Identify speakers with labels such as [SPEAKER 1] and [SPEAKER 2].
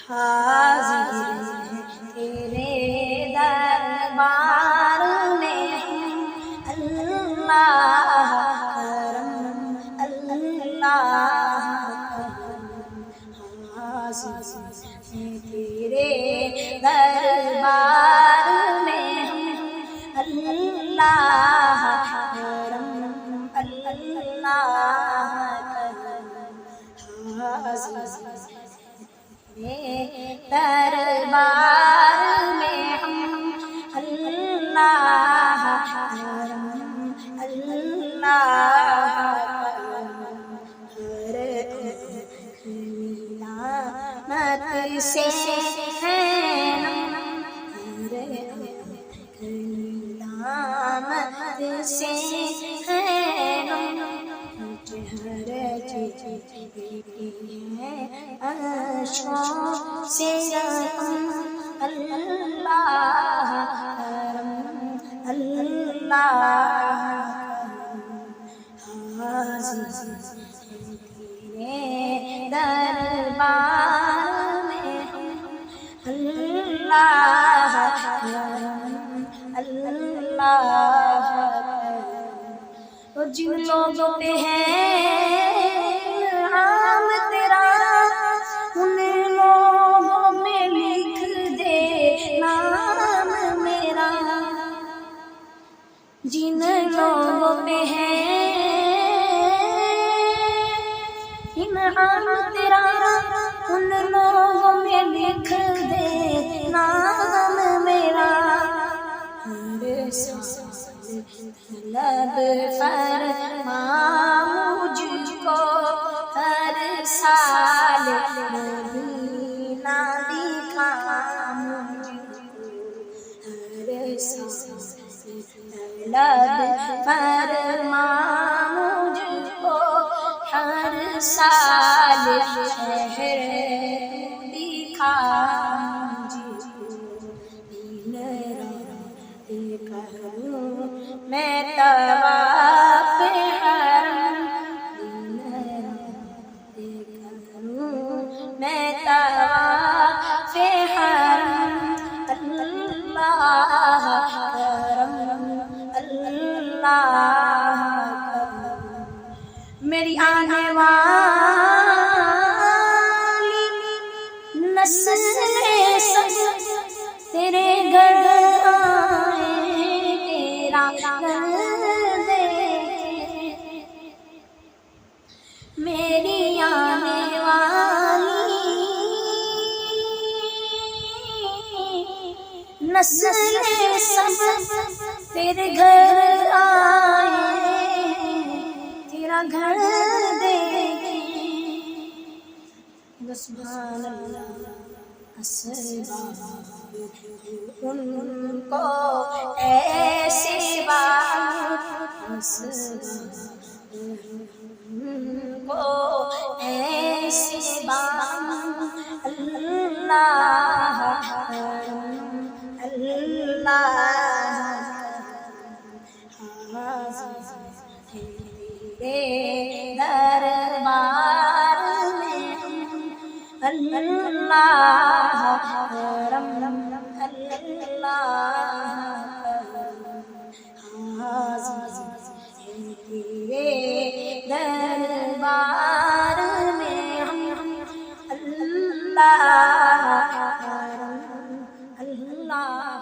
[SPEAKER 1] حاضر ہیں تیرے دربار میں اللہ کرم اللہ کرم، حاضر ہیں تیرے دربار میں اللہ کرم اللہ کرم، حاضر دربار میں اللہ کرم اللہ کرم، ہر ملامت سے ہے ملامت سے ہے ہر چیز ہے عرشوں سے اللہ کرم اللہ کرم، حاضر تیرے دربار میں اللہ کرم اللہ کرم، جن لوگوں پہ ہے نام تیرا ان لوگوں میں لکھ دے نام میرا، جن لوگوں پہ ہے انعام تیرا ان لوگوں میں لکھ دے نام میرا، ہر سال طلب فرما مجھ کو ہر سال مدینہ دکھا مجھ کو، ہر سال طلب فرما مجھ کو ہر سال شہر دکھا مجھ کو، دن رات کروں میں طواف حرم، دن رات کروں میں طواف حرم، اللہ کرم اللہ کرم، میری آنے والی نسلیں سب تیرے گھر آئیں تیرا گھر دیکھیں، میری آنے والی نسلیں سب تیرے گھر آئیں تیرا گھر دیکھیں، سبحان اللہ اسباب ان کو ایسے بات اسباب ان کو ایسے بات، اللہ کرم اللہ کرم، حاضر تیرے دربار میں اللہ کرم اللہ کرم، حاضر تیرے دربار میں اللہ کرم اللہ